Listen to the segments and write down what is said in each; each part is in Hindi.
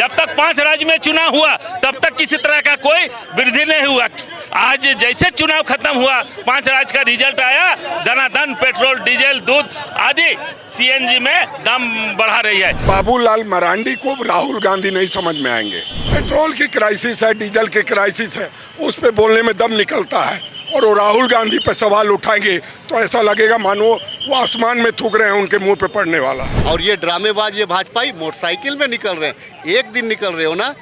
जब तक 5 राज्य में चुनाव हुआ तब तक किसी तरह का कोई वृद्धि नहीं हुआ। आज जैसे चुनाव खत्म हुआ, 5 राज्य का रिजल्ट आया, दनादन पेट्रोल, डीजल, दूध आदि सीएनजी में दाम बढ़ा रही है। बाबूलाल मरांडी को राहुल गांधी नहीं समझ में आएंगे। पेट्रोल की क्राइसिस है, डीजल की क्राइसिस है, उस पे बोलने में दम निकलता है और वो राहुल गांधी पे सवाल उठाएंगे तो ऐसा लगेगा मानो वो आसमान में थूक रहे हैं, उनके मुंह पे पड़ने वाला। और ये ड्रामेबाज ये भाजपाई मोटरसाइकिल में निकल रहे हैं। एक दिन निकल रहे हो ना,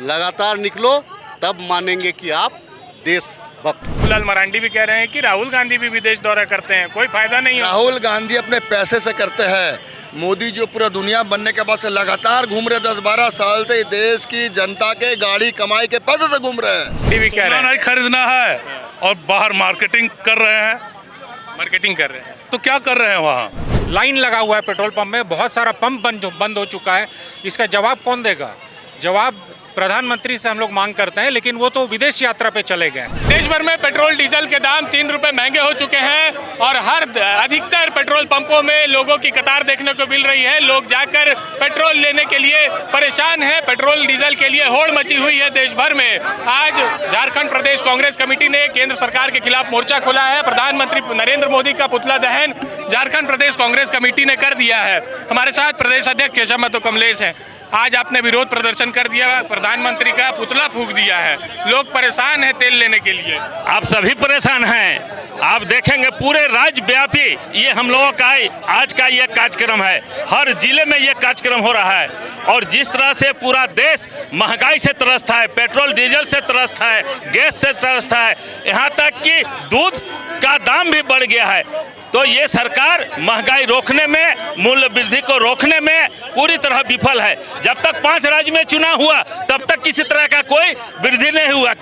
लगातार निकलो तब मानेंगे कि आप देशभक्त। बाबूलाल मरांडी भी कह रहे हैं कि राहुल गांधी भी विदेश दौरा करते हैं, कोई फायदा नहीं है। राहुल गांधी अपने पैसे से करते हैं। मोदी जो पूरा दुनिया बनने के बाद से लगातार घूम रहे 10-12 साल से देश की जनता के गाड़ी कमाई के पैसे से घूम रहे हैं। भी कह रहे हैं नहीं खरीदना है और बाहर मार्केटिंग कर रहे हैं। मार्केटिंग कर रहे हैं तो क्या कर रहे हैं वहाँ? लाइन लगा हुआ है पेट्रोल पंप में, बहुत सारा पंप बंद हो चुका है। इसका जवाब कौन देगा? जवाब प्रधानमंत्री से हम लोग मांग करते हैं, लेकिन वो तो विदेश यात्रा पे चले गए। देश भर में पेट्रोल डीजल के दाम 3 रुपए महंगे हो चुके हैं और हर अधिकतर पेट्रोल पंपों में लोगों की कतार देखने को मिल रही है। लोग जाकर पेट्रोल लेने के लिए परेशान हैं। पेट्रोल डीजल के लिए होड़ मची हुई है देश भर में। आज झारखंड प्रदेश कांग्रेस कमेटी ने केंद्र सरकार के खिलाफ मोर्चा खोला है। प्रधानमंत्री नरेंद्र मोदी का पुतला दहन झारखंड प्रदेश कांग्रेस कमेटी ने कर दिया है। हमारे साथ प्रदेश अध्यक्ष केशव महतो कमलेश हैं। आज आपने विरोध प्रदर्शन कर दिया, प्रधानमंत्री का पुतला फूंक दिया है। लोग परेशान हैं तेल लेने के लिए। आप सभी परेशान हैं। आप देखेंगे पूरे राज्य व्यापी ये हम लोगों का आज का ये कार्यक्रम है। हर जिले में ये कार्यक्रम हो रहा है और जिस तरह से पूरा देश महंगाई से त्रस्त है, पेट्रोल डीजल से त्रस्त है, गैस से त्रस्त है, यहाँ तक कि दूध का दाम भी बढ़ गया है। तो ये सरकार महंगाई रोकने में, मूल्य वृद्धि को रोकने में पूरी तरह विफल है। जब तक 5 राज्य में चुनाव हुआ तब तक किसी तरह का कोई वृद्धि नहीं हुआ।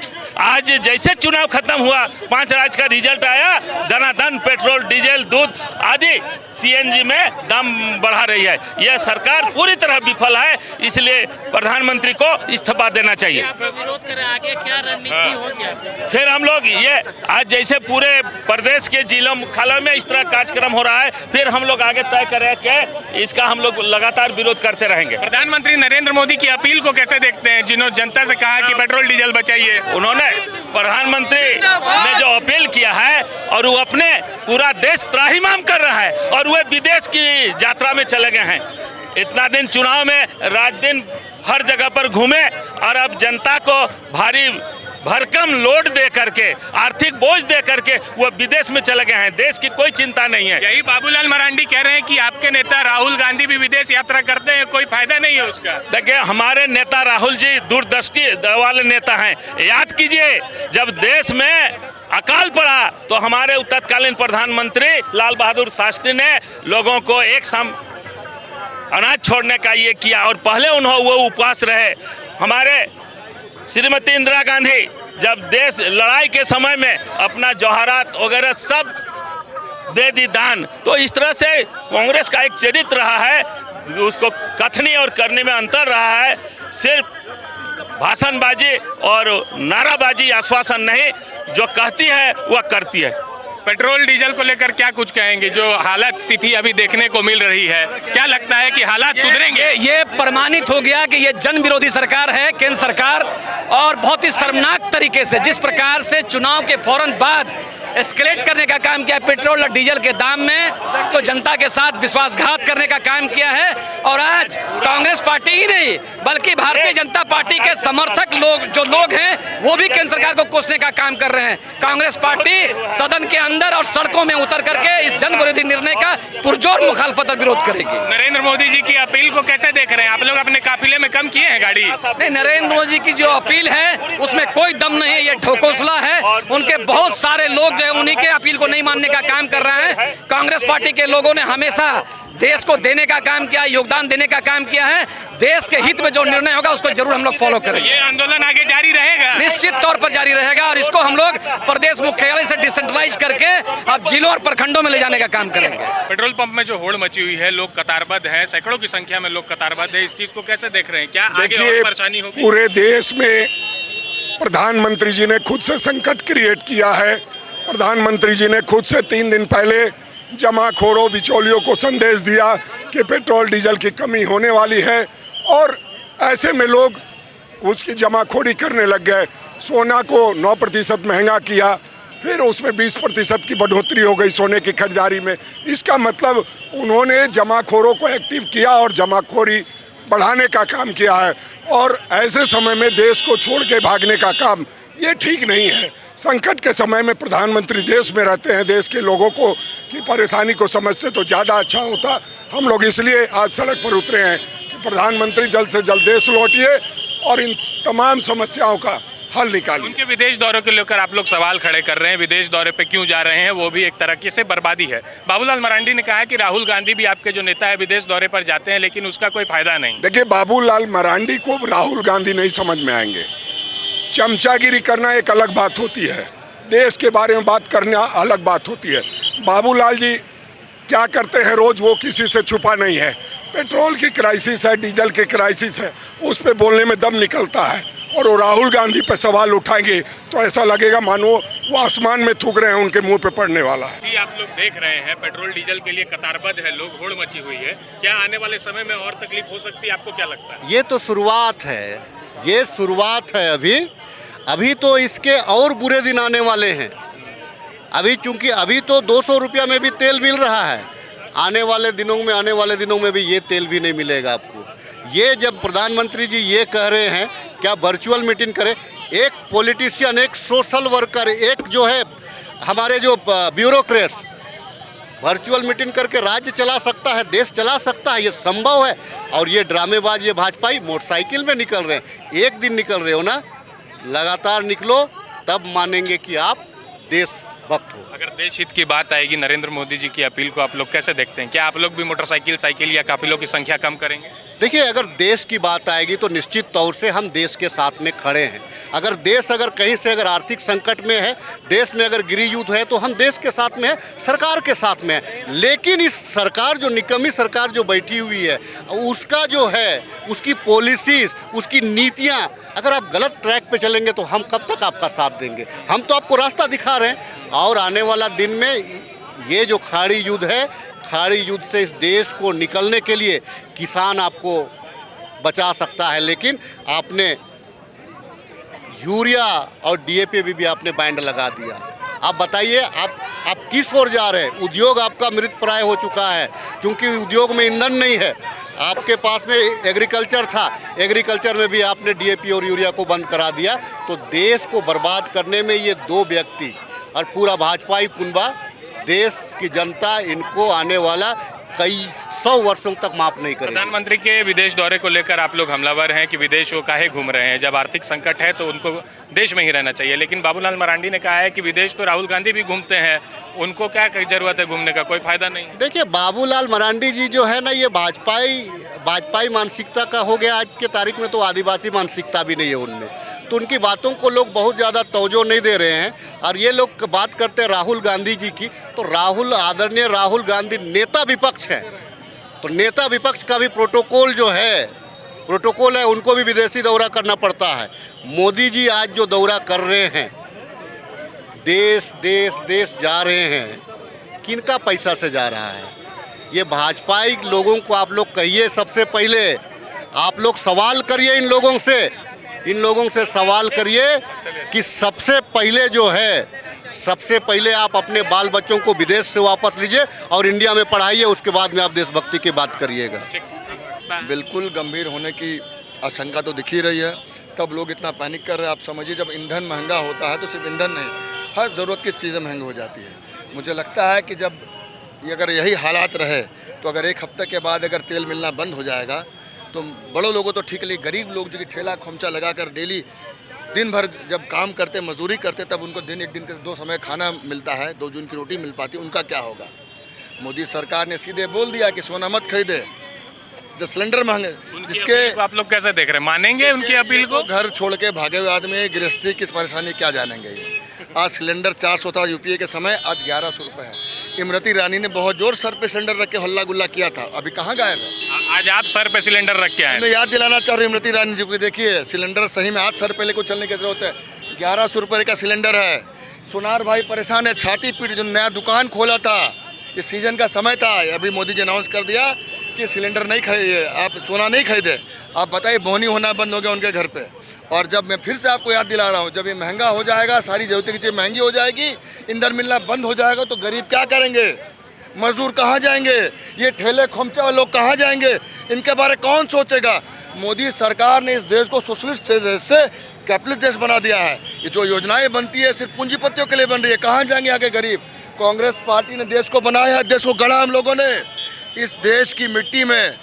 आज जैसे चुनाव खत्म हुआ, 5 राज्य का रिजल्ट आया, दनादन पेट्रोल, डीजल, दूध आदि सीएनजी में दाम बढ़ा रही है। यह सरकार पूरी तरह विफल है, इसलिए प्रधानमंत्री को इस्तीफा देना चाहिए। विरोध करें, आगे क्या रणनीति होगी? फिर हम लोग ये आज जैसे पूरे प्रदेश के जिलों मुख्यालय में इस तरह कार्यक्रम हो रहा है, फिर हम लोग आगे तय करें कि इसका हम लोग लगातार विरोध करते रहेंगे। प्रधानमंत्री नरेंद्र मोदी की अपील को कैसे देखते हैं, जिन्होंने जनता से कहा कि पेट्रोल डीजल बचाइए? उन्होंने प्रधानमंत्री ने जो अपील किया है और वो अपने पूरा देश त्राहिमाम कर रहा है और वे विदेश की यात्रा में चले गए हैं। इतना दिन चुनाव में रात दिन हर जगह पर घूमे और अब जनता को भारी भरकम लोड दे करके, आर्थिक बोझ दे करके वो विदेश में चले गए हैं। देश की कोई चिंता नहीं है। यही बाबूलाल मरांडी कह रहे हैं कि आपके नेता राहुल गांधी भी विदेश यात्रा करते हैं, कोई फायदा नहीं है उसका। देखिए, हमारे नेता राहुल जी दूरदृष्टि वाले नेता हैं। याद कीजिए, जब देश में अकाल पड़ा तो हमारे तत्कालीन प्रधानमंत्री लाल बहादुर शास्त्री ने लोगों को एक सम अनाज छोड़ने का ये किया और पहले उन्होंने वो उपवास रहे। हमारे श्रीमती इंदिरा गांधी जब देश लड़ाई के समय में अपना जौहरात वगैरह सब दे दी दान। तो इस तरह से कांग्रेस का एक चरित्र रहा है, उसको कथनी और करने में अंतर रहा है। सिर्फ भाषणबाजी और नाराबाजी, आश्वासन नहीं, जो कहती है वह करती है। पेट्रोल डीजल को लेकर क्या कुछ कहेंगे? जो हालत स्थिति अभी देखने को मिल रही है, क्या लगता है कि हालात सुधरेंगे? ये प्रमाणित हो गया कि ये जन विरोधी सरकार है केंद्र सरकार, और बहुत ही शर्मनाक तरीके से जिस प्रकार से चुनाव के फौरन बाद एस्केलेट करने का काम किया है पेट्रोल और डीजल के दाम में, तो जनता के साथ विश्वासघात करने का काम किया है। और आज कांग्रेस पार्टी ही नहीं बल्कि भारतीय जनता पार्टी के समर्थक लोग हैं, वो भी केंद्र सरकार को कोसने का काम कर रहे हैं। कांग्रेस पार्टी सदन के अंदर और सड़कों में उतर करके इस जन विरोधी निर्णय का पुरजोर मुखालफत और विरोध करेगी। नरेंद्र मोदी जी की अपील को कैसे देख रहे हैं? आप लोग अपने काफिले में कम किए हैं गाड़ी? नहीं, नरेंद्र मोदी की जो अपील है उसमें कोई दम नहीं है, ये ढकोसला है। उनके बहुत सारे लोग जो है उन्हीं के अपील को नहीं मानने का काम कर रहे हैं। कांग्रेस पार्टी के लोगों ने हमेशा देश को देने का काम किया, योगदान देने का काम किया है। देश के हित में जो निर्णय होगा उसको जरूर हम लोग फॉलो करेंगे। ये आंदोलन आगे जारी रहेगा? निश्चित तौर पर जारी रहेगा और इसको हम लोग प्रदेश मुख्यालय से डिसेंट्रलाइज करके अब जिलों और प्रखंडों में ले जाने का काम करेंगे। पेट्रोल पंप में जो होड़ मची हुई है, लोग कतारबद्ध हैं, सैकड़ों की संख्या में लोग कतारबद्ध है, इस चीज को कैसे देख रहे हैं? क्या आगे और परेशानी होगी? पूरे देश में प्रधानमंत्री जी ने खुद से संकट क्रिएट किया है। प्रधानमंत्री जी ने खुद से 3 दिन पहले जमाखोरों, बिचौलियों को संदेश दिया कि पेट्रोल डीजल की कमी होने वाली है और ऐसे में लोग उसकी जमाखोरी करने लग गए। सोना को 9% महंगा किया, फिर उसमें 20% की बढ़ोतरी हो गई सोने की खरीदारी में। इसका मतलब उन्होंने जमाखोरों को एक्टिव किया और जमाखोरी बढ़ाने का काम किया है। और ऐसे समय में देश को छोड़ के भागने का काम ये ठीक नहीं है। संकट के समय में प्रधानमंत्री देश में रहते हैं, देश के लोगों को की परेशानी को समझते तो ज़्यादा अच्छा होता। हम लोग इसलिए आज सड़क पर उतरे हैं कि प्रधानमंत्री जल्द से जल्द देश लौटिए और इन तमाम समस्याओं का हल निकालिए। उनके विदेश दौरे को लेकर आप लोग सवाल खड़े कर रहे हैं, विदेश दौरे पे क्यों जा रहे हैं, वो भी एक तरह से बर्बादी है। बाबूलाल मरांडी ने कहा है कि राहुल गांधी भी आपके जो नेता है विदेश दौरे पर जाते हैं लेकिन उसका कोई फायदा नहीं। देखिए, बाबूलाल मरांडी को राहुल गांधी नहीं समझ में आएंगे। चमचागिरी करना एक अलग बात होती है, देश के बारे में बात करना अलग बात होती है। बाबूलाल जी क्या करते हैं रोज, वो किसी से छुपा नहीं है। पेट्रोल की क्राइसिस है, डीजल की क्राइसिस है, उस पर बोलने में दम निकलता है। और वो राहुल गांधी पे सवाल उठाएंगे तो ऐसा लगेगा मानो वो आसमान में थूक रहे हैं, उनके मुंह पे पड़ने वाला है। आप लोग देख रहे हैं पेट्रोल डीजल के लिए कतारबद्ध है लोग, होड़ मची हुई है। क्या आने वाले समय में और तकलीफ हो सकती है, आपको क्या लगता है? ये तो शुरुआत है, ये शुरुआत है। अभी तो इसके और बुरे दिन आने वाले हैं। अभी चूंकि अभी तो 200 रुपया में भी तेल मिल रहा है, आने वाले दिनों में भी ये तेल भी नहीं मिलेगा आपको। ये जब प्रधानमंत्री जी ये कह रहे हैं क्या वर्चुअल मीटिंग करें, एक पॉलिटिशियन, एक सोशल वर्कर, एक जो है हमारे जो ब्यूरोक्रेट्स वर्चुअल मीटिंग करके राज्य चला सकता है, देश चला सकता है, ये संभव है। और ये ड्रामेबाज, ये भाजपाई मोटरसाइकिल में निकल रहे हैं। एक दिन निकल रहे हो ना, लगातार निकलो तब मानेंगे कि आप देशभक्त हो। अगर देश हित की बात आएगी, नरेंद्र मोदी जी की अपील को आप लोग कैसे देखते हैं? क्या आप लोग भी मोटरसाइकिल, साइकिल या काफिलों की संख्या कम करेंगे? देखिए, अगर देश की बात आएगी तो निश्चित तौर से हम देश के साथ में खड़े हैं। अगर देश अगर कहीं से अगर आर्थिक संकट में है, देश में अगर गृह युद्ध है, तो हम देश के साथ में है, सरकार के साथ में है। लेकिन इस सरकार जो निकम्मी सरकार जो बैठी हुई है, उसका जो है उसकी पॉलिसीज, उसकी नीतियां, अगर आप गलत ट्रैक पे चलेंगे तो हम कब तक आपका साथ देंगे? हम तो आपको रास्ता दिखा रहे हैं। और आने वाला दिन में ये जो खाड़ी युद्ध है, खाड़ी युद्ध से इस देश को निकलने के लिए किसान आपको बचा सकता है। लेकिन आपने यूरिया और डीएपी भी आपने बैंड लगा दिया। आप बताइए, आप किस ओर जा रहे हैं? उद्योग आपका मृतप्राय हो चुका है, क्योंकि उद्योग में ईंधन नहीं है। आपके पास में एग्रीकल्चर था, एग्रीकल्चर में भी आपने डीएपी और यूरिया को बंद करा दिया। तो देश को बर्बाद करने में ये दो व्यक्ति और पूरा भाजपाई कुनबा, देश की जनता इनको आने वाला कई 100 वर्षों तक माफ नहीं करेगी। प्रधानमंत्री के विदेश दौरे को लेकर आप लोग हमलावर हैं कि विदेश वो काहे घूम रहे हैं, जब आर्थिक संकट है तो उनको देश में ही रहना चाहिए। लेकिन बाबूलाल मरांडी ने कहा है कि विदेश तो राहुल गांधी भी घूमते हैं, उनको क्या जरूरत है घूमने का, कोई फायदा नहीं। देखिए, बाबूलाल मरांडी जी जो है ना, ये भाजपाई मानसिकता का हो गया। आज के तारीख में तो आदिवासी मानसिकता भी नहीं है उनमें, तो उनकी बातों को लोग बहुत ज़्यादा तवज्जो नहीं दे रहे हैं। और ये लोग बात करते हैं राहुल गांधी जी की, तो आदरणीय राहुल गांधी नेता विपक्ष है, तो नेता विपक्ष का भी प्रोटोकॉल है, उनको भी विदेशी दौरा करना पड़ता है। मोदी जी आज जो दौरा कर रहे हैं, देश जा रहे हैं, किनका पैसा से जा रहा है? ये भाजपाई लोगों को आप लोग कहिए, सबसे पहले आप लोग सवाल करिए इन लोगों से सवाल करिए कि सबसे पहले आप अपने बाल बच्चों को विदेश से वापस लीजिए और इंडिया में पढ़ाइए, उसके बाद में आप देशभक्ति की बात करिएगा। बिल्कुल गंभीर होने की आशंका तो दिख ही रही है, तब लोग इतना पैनिक कर रहे हैं। आप समझिए, जब ईंधन महंगा होता है तो सिर्फ ईंधन नहीं, हर ज़रूरत की चीज़ें महंगी हो जाती है। मुझे लगता है कि जब अगर यही हालात रहे तो अगर एक हफ्ते के बाद अगर तेल मिलना बंद हो जाएगा तो बड़ों लोगों तो ठीक, लेकिन गरीब लोग जो कि ठेला खोमचा लगाकर डेली दिन भर जब काम करते, मजदूरी करते, तब उनको एक दिन के 2 समय खाना मिलता है, 2 जून की रोटी मिल पाती है, उनका क्या होगा? मोदी सरकार ने सीधे बोल दिया कि सोना मत खरीदे, जो सिलेंडर महंगे, जिसके आप लोग कैसे देख रहे हैं? मानेंगे उनकी अपील को? घर छोड़ के भागे हुए आदमी गृहस्थी किस परेशानी क्या जानेंगे? ये आज सिलेंडर 400 था यूपीए के समय, आज 1100 रुपये है। इमरती रानी ने बहुत जोर सर पे सिलेंडर रख के हल्ला गुल्ला किया था, अभी कहाँ गायब है? आज आप सर पे सिलेंडर रख के आए। मैं याद दिलाना चाह रहा हूँ इमरती रानी जी को, देखिए सिलेंडर सही में आज सर पे लेकर चलने की जरूरत है। 1100 रुपये का सिलेंडर है। सुनार भाई परेशान है, छाती पीट, जो नया दुकान खोला था इस सीजन का समय था। अभी मोदी जी अनाउंस कर दिया कि सिलेंडर नहीं खरीदे, आप सोना नहीं खरीदे। आप बताइए बोहनी होना बंद हो गया उनके घर पे। और जब मैं फिर से आपको याद दिला रहा हूँ, जब ये महंगा हो जाएगा, सारी जरूरत की चीज़ महंगी हो जाएगी, ईंधन मिलना बंद हो जाएगा, तो गरीब क्या करेंगे? मजदूर कहाँ जाएंगे? ये ठेले खोमचे वाले लोग कहाँ जाएंगे? इनके बारे कौन सोचेगा? मोदी सरकार ने इस देश को सोशलिस्ट देश से कैपिटलिस्ट देश बना दिया है। ये जो योजनाएं बनती है सिर्फ पूंजीपतियों के लिए बन रही है। कहाँ जाएंगे आगे गरीब? कांग्रेस पार्टी ने देश को बनाया है, देश को गढ़ा हम लोगों ने। इस देश की मिट्टी में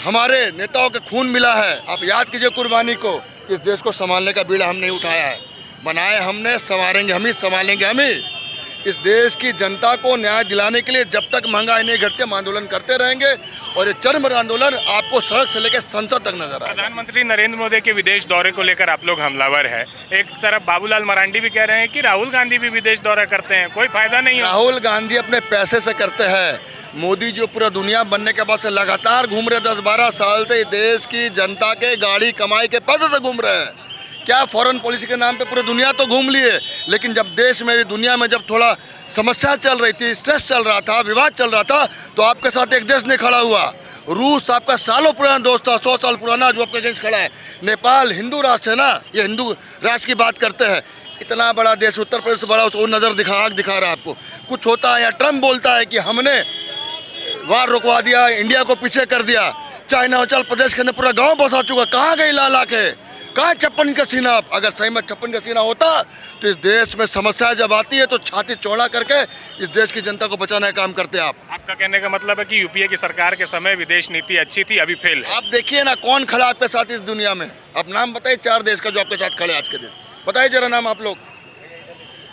हमारे नेताओं के खून मिला है। आप याद कीजिए कुर्बानी को। इस देश को संभालने का बीड़ा हमने उठाया है, बनाए हमने, संवारेंगे हम ही, संभालेंगे हम ही। इस देश की जनता को न्याय दिलाने के लिए जब तक महंगाई नहीं घटती हम आंदोलन करते रहेंगे। और ये चरम आंदोलन आपको सड़क से लेकर संसद तक नजर आएगा। प्रधानमंत्री नरेंद्र मोदी के विदेश दौरे को लेकर आप लोग हमलावर है। एक तरफ बाबूलाल मरांडी भी कह रहे हैं कि राहुल गांधी भी विदेश दौरा करते हैं, कोई फायदा नहीं है। राहुल गांधी अपने पैसे से करते हैं। मोदी जो पूरा दुनिया बनने के बाद से लगातार घूम रहे 10-12 साल से देश की जनता के गाड़ी कमाई के पैसे से घूम रहे हैं। क्या फॉरेन पॉलिसी के नाम पे पूरी दुनिया तो घूम लिए, लेकिन जब देश में दुनिया में जब थोड़ा समस्या चल रही थी, स्ट्रेस चल रहा था, विवाद चल रहा था, तो आपके साथ एक देश नहीं खड़ा हुआ। रूस आपका सालों पुराना दोस्त था, 100 साल पुराना, जो आपके अगेंस्ट खड़ा है। नेपाल हिंदू राष्ट्र है ना, ये हिंदू राष्ट्र की बात करते हैं। इतना बड़ा देश, उत्तर प्रदेश बड़ा, उसको नज़र दिखा रहा है आपको। कुछ होता है या ट्रम्प बोलता है कि हमने वार रुकवा दिया, इंडिया को पीछे कर दिया। चाइना अरुणाचल प्रदेश के अंदर पूरा गांव बसा चुका। कहाँ गई ला के? कहाँ 56 का सीना? अगर सही में 56 का सीना होता तो इस देश में समस्या जब आती है तो छाती चौड़ा करके इस देश की जनता को बचाने का काम करते हैं आप। आपका कहने का मतलब है कि यूपीए की सरकार के समय विदेश नीति अच्छी थी, अभी फेल है। आप देखिए ना कौन खड़ा आपके साथ इस दुनिया में। आप नाम बताइए 4 देश का जो आपके साथ खड़े आज के दिन, बताइए जरा नाम आप लोग।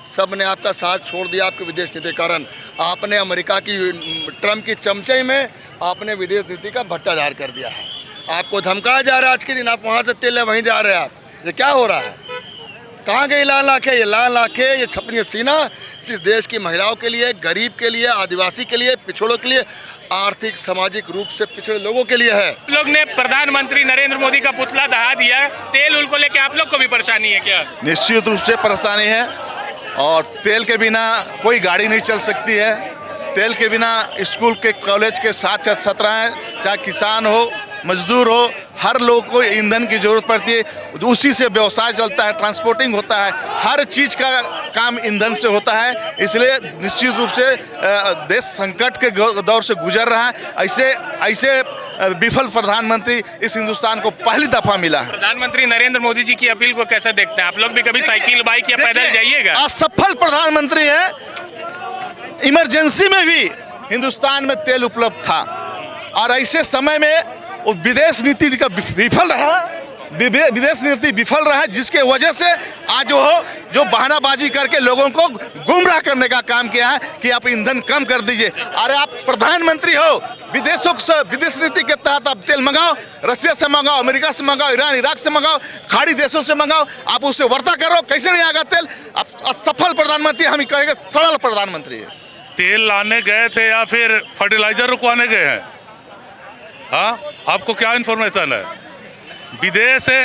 सब ने आपका साथ छोड़ दिया आपके विदेश नीति के कारण। आपने अमेरिका की ट्रम्प की चमचे में आपने विदेश नीति का भट्टाधार कर दिया है। आपको धमकाया जा रहा है आज के दिन, आप वहाँ से तेल वहीं जा रहे हैं आप। ये क्या हो रहा है? कहाँ गई लाल आंखें? ये लाल आंखें, ये छपनी सीना इस देश की महिलाओं के लिए, गरीब के लिए, आदिवासी के लिए, पिछड़ों के लिए, आर्थिक सामाजिक रूप से पिछड़े लोगों के लिए है। लोग ने प्रधानमंत्री नरेंद्र मोदी का पुतला दहा दिया। तेल उल को लेकर आप लोग को भी परेशानी है क्या? निश्चित रूप से परेशानी है। और तेल के बिना कोई गाड़ी नहीं चल सकती है। तेल के बिना स्कूल के कॉलेज के साथ छात्र हैं, चाहे किसान हो, मजदूर हो, हर लोग को ईंधन की ज़रूरत पड़ती है। उसी से व्यवसाय चलता है, ट्रांसपोर्टिंग होता है, हर चीज़ का काम ईंधन से होता है। इसलिए निश्चित रूप से देश संकट के दौर से गुजर रहा है। ऐसे विफल प्रधानमंत्री इस हिंदुस्तान को पहली दफ़ा मिला है। प्रधानमंत्री नरेंद्र मोदी जी की अपील को कैसे देखते हैं आप लोग? भी कभी साइकिल, बाइक या पैदल जाइएगा? असफल प्रधानमंत्री है। इमरजेंसी में भी हिंदुस्तान में तेल उपलब्ध था और ऐसे समय में विदेश नीति का विफल रहा, विदेश नीति विफल रहा, जिसके वजह से आज वो जो बहानाबाजी करके लोगों को गुमराह करने का काम किया है कि आप ईंधन कम कर दीजिए। अरे आप प्रधानमंत्री हो, विदेश नीति के तहत आप तेल मंगाओ, रशिया से मंगाओ, अमेरिका से मंगाओ, ईरान इराक से मंगाओ, खाड़ी देशों से मंगाओ, आप उससे वार्ता करो। कैसे नहीं आएगा तेल? आप असफल प्रधानमंत्री, हम कहेंगे सरल प्रधानमंत्री है। तेल लाने गए थे या फिर फर्टिलाइजर रुकवाने गए हैं? हाँ, आपको क्या इन्फॉर्मेशन है? विदेश से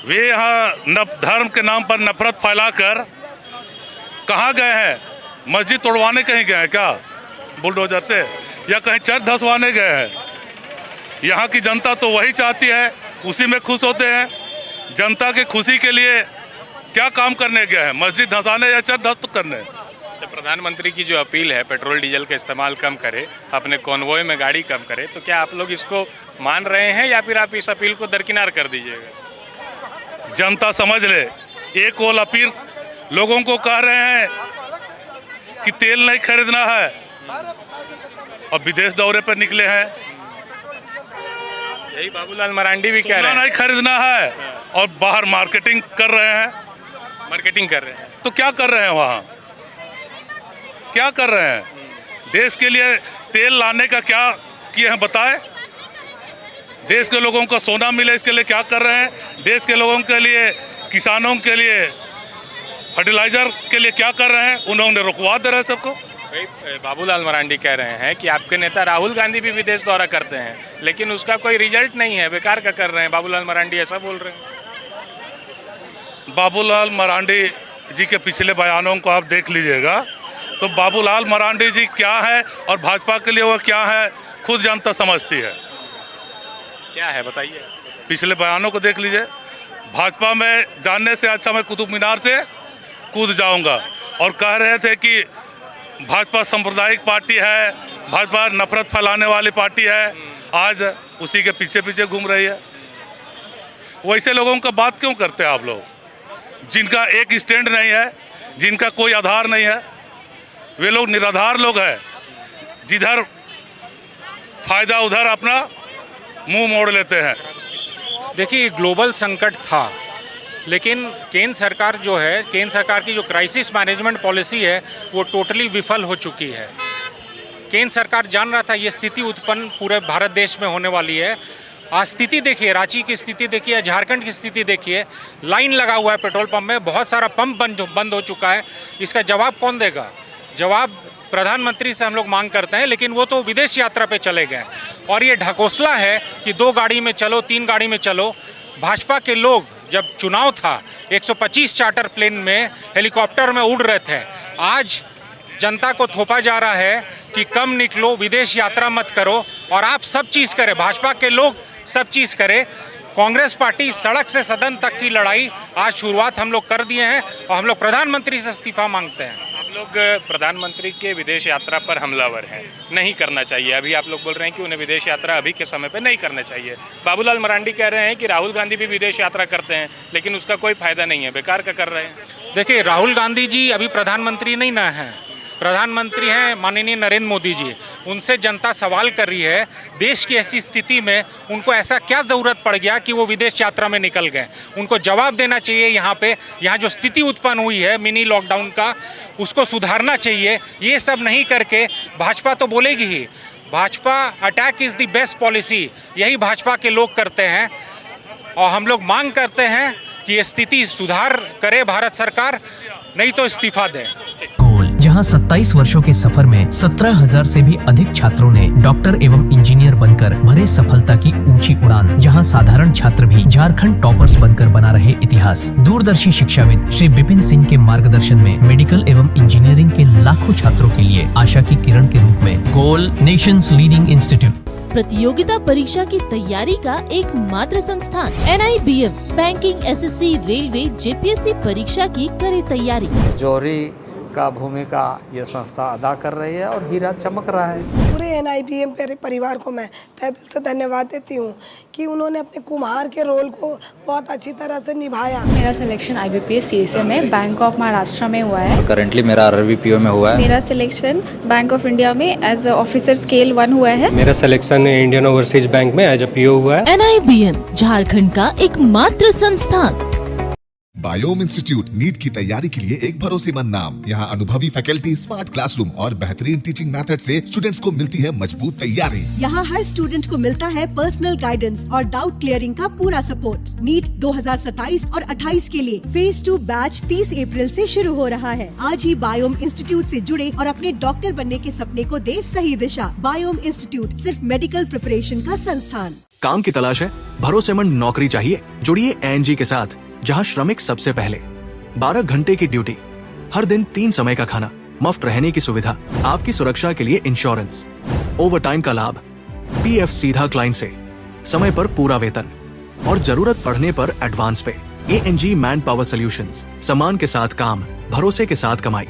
वे यहाँ धर्म के नाम पर नफरत फैलाकर कहाँ गए हैं? मस्जिद तोड़वाने कहीं गए हैं क्या बुलडोजर से, या कहीं चर्च धंसवाने गए हैं? यहाँ की जनता तो वही चाहती है, उसी में खुश होते हैं। जनता की खुशी के लिए क्या काम करने गए हैं? मस्जिद धंसाने या चर्च ध्वस्त करने? प्रधानमंत्री की जो अपील है पेट्रोल डीजल का इस्तेमाल कम करे, अपने कॉन्वॉय में गाड़ी कम करे, तो क्या आप लोग इसको मान रहे हैं या फिर आप इस अपील को दरकिनार कर दीजिएगा? जनता समझ ले, एक और अपील लोगों को कह रहे हैं कि तेल नहीं खरीदना है और विदेश दौरे पर निकले हैं। यही बाबूलाल मरांडी भी कह रहे हैं नहीं खरीदना है और बाहर मार्केटिंग कर रहे हैं। मार्केटिंग कर रहे हैं तो क्या कर रहे हैं वहाँ? क्या कर रहे हैं? देश के लिए तेल लाने का क्या किए हैं बताएं? देश के लोगों को सोना मिले इसके लिए क्या कर रहे हैं? देश के लोगों के लिए, किसानों के लिए, फर्टिलाइजर के लिए क्या कर रहे हैं? उन्होंने रुकवा दे रहे हैं सबको। बाबूलाल मरांडी कह रहे हैं कि आपके नेता राहुल गांधी भी विदेश दौरा करते हैं, लेकिन उसका कोई रिजल्ट नहीं है, बेकार का कर रहे हैं। बाबूलाल मरांडी ऐसा बोल रहे हैं। बाबूलाल मरांडी जी के पिछले बयानों को आप देख लीजिएगा तो बाबूलाल मरांडी जी क्या है और भाजपा के लिए वो क्या है खुद जनता समझती है। क्या है बताइए। पिछले बयानों को देख लीजिए। भाजपा में जानने से अच्छा मैं कुतुब मीनार से कूद जाऊंगा। और कह रहे थे कि भाजपा सांप्रदायिक पार्टी है, भाजपा नफरत फैलाने वाली पार्टी है, आज उसी के पीछे पीछे घूम रही है। वैसे लोगों का बात क्यों करते हैं आप लोग, जिनका एक स्टैंड नहीं है, जिनका कोई आधार नहीं है? वे लोग निराधार लोग हैं, जिधर फायदा उधर अपना मुंह मोड़ लेते हैं। देखिए ग्लोबल संकट था, लेकिन केंद्र सरकार जो है, केंद्र सरकार की जो क्राइसिस मैनेजमेंट पॉलिसी है वो टोटली विफल हो चुकी है। केंद्र सरकार जान रहा था ये स्थिति उत्पन्न पूरे भारत देश में होने वाली है। आज स्थिति देखिए, रांची की स्थिति देखिए, झारखंड की स्थिति देखिए, लाइन लगा हुआ है पेट्रोल पंप में, बहुत सारा पंप बंद हो चुका है। इसका जवाब कौन देगा? जवाब प्रधानमंत्री से हम लोग मांग करते हैं, लेकिन वो तो विदेश यात्रा पे चले गए। और ये ढकोसला है कि 2 गाड़ी में चलो, 3 गाड़ी में चलो। भाजपा के लोग जब चुनाव था 125 चार्टर प्लेन में, हेलीकॉप्टर में उड़ रहे थे। आज जनता को थोपा जा रहा है कि कम निकलो, विदेश यात्रा मत करो, और आप सब चीज़ करें, भाजपा के लोग सब चीज़ करें। कांग्रेस पार्टी सड़क से सदन तक की लड़ाई आज शुरुआत हम लोग कर दिए हैं और हम लोग प्रधानमंत्री से इस्तीफा मांगते हैं। आप लोग प्रधानमंत्री के विदेश यात्रा पर हमलावर हैं, नहीं करना चाहिए। अभी आप लोग बोल रहे हैं कि उन्हें विदेश यात्रा अभी के समय पे नहीं करना चाहिए। बाबूलाल मरांडी कह रहे हैं कि राहुल गांधी भी विदेश यात्रा करते हैं, लेकिन उसका कोई फायदा नहीं है, बेकार का कर रहे हैं। देखिए राहुल गांधी जी अभी प्रधानमंत्री नहीं ना हैं, प्रधानमंत्री हैं माननीय नरेंद्र मोदी जी। उनसे जनता सवाल कर रही है, देश की ऐसी स्थिति में उनको ऐसा क्या ज़रूरत पड़ गया कि वो विदेश यात्रा में निकल गए? उनको जवाब देना चाहिए। यहाँ जो स्थिति उत्पन्न हुई है मिनी लॉकडाउन का, उसको सुधारना चाहिए। ये सब नहीं करके भाजपा तो बोलेगी ही, Bhajpa attack is the best policy, यही भाजपा के लोग करते हैं। और हम लोग मांग करते हैं कि ये स्थिति सुधार करे भारत सरकार, नहीं तो इस्तीफा दें। जहां 27 वर्षों के सफर में 17,000 से भी अधिक छात्रों ने डॉक्टर एवं इंजीनियर बनकर भरे सफलता की ऊंची उड़ान, जहां साधारण छात्र भी झारखंड टॉपर्स बनकर बना रहे इतिहास। दूरदर्शी शिक्षाविद श्री विपिन सिंह के मार्गदर्शन में मेडिकल एवं इंजीनियरिंग के लाखों छात्रों के लिए आशा की किरण के रूप में गोल नेशंस लीडिंग इंस्टीट्यूट। प्रतियोगिता परीक्षा की तैयारी का एकमात्र संस्थान NIBM banking, SSC, railway, JPSC परीक्षा की करे तैयारी। जौहरी का भूमिका ये संस्था अदा कर रही है और हीरा चमक रहा है। पूरे NIBM परिवार को मैं तहे दिल से धन्यवाद देती हूँ कि उन्होंने अपने कुम्हार के रोल को बहुत अच्छी तरह से निभाया। मेरा सिलेक्शन IBPS CSA में बैंक ऑफ महाराष्ट्र में हुआ है। करंटली मेरा RRBPO में हुआ है। मेरा सिलेक्शन बैंक ऑफ इंडिया में एज ऑफिसर स्केल 1 हुआ है। मेरा सिलेक्शन इंडियन ओवरसीज बैंक में एज PO हुआ है। NIBM झारखंड का एकमात्र संस्थान। बायोम इंस्टीट्यूट नीट की तैयारी के लिए एक भरोसेमंद नाम। यहाँ अनुभवी फैकल्टी, स्मार्ट क्लासरूम और बेहतरीन टीचिंग मेथड से स्टूडेंट्स को मिलती है मजबूत तैयारी। यहाँ हर स्टूडेंट को मिलता है पर्सनल गाइडेंस और डाउट क्लियरिंग का पूरा सपोर्ट। नीट 2027 और 28 के लिए फेज 2 बैच 30 अप्रैल से शुरू हो रहा है। आज ही बायोम इंस्टीट्यूट से जुड़े और अपने डॉक्टर बनने के सपने को दे सही दिशा। बायोम इंस्टीट्यूट सिर्फ मेडिकल प्रिपरेशन का संस्थान। काम की तलाश है, भरोसेमंद नौकरी चाहिए? जुड़िए ANG के साथ, जहां श्रमिक सबसे पहले। 12 घंटे की ड्यूटी, हर दिन 3 समय का खाना, मुफ्त रहने की सुविधा, आपकी सुरक्षा के लिए इंश्योरेंस, ओवरटाइम का लाभ, PF सीधा क्लाइंट से, समय पर पूरा वेतन और जरूरत पड़ने पर एडवांस पे। ANG मैन पावर सॉल्यूशंस, सम्मान के साथ काम, भरोसे के साथ कमाई।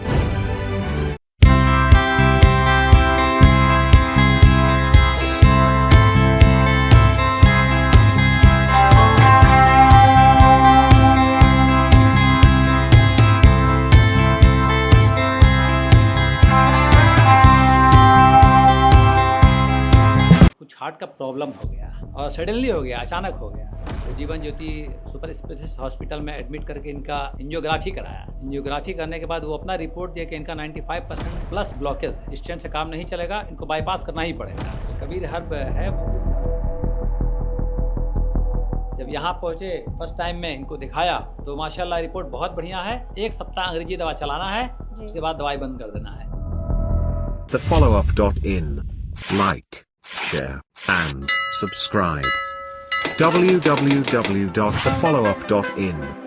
हार्ट का प्रॉब्लम हो गया और सडनली हो गया, अचानक हो गया। तो Jeevan Jyoti super specialist hospital में एडमिट करके इनका एंजियोग्राफी कराया। एंजियोग्राफी करने के बाद वो अपना रिपोर्ट दिया कि इनका 95% प्लस ब्लॉकेज है, स्टेंट से काम नहीं चलेगा, इनको बाईपास करना ही पड़ेगा। तो कबीर हर्ब है। जब यहाँ पहुँचे फर्स्ट टाइम में इनको दिखाया तो माशाल्लाह रिपोर्ट बहुत बढ़िया है। 1 सप्ताह अंग्रेजी दवा चलाना है, उसके बाद दवाई बंद कर देना है। TheFollowUp.in. Like, share and subscribe. www.thefollowup.in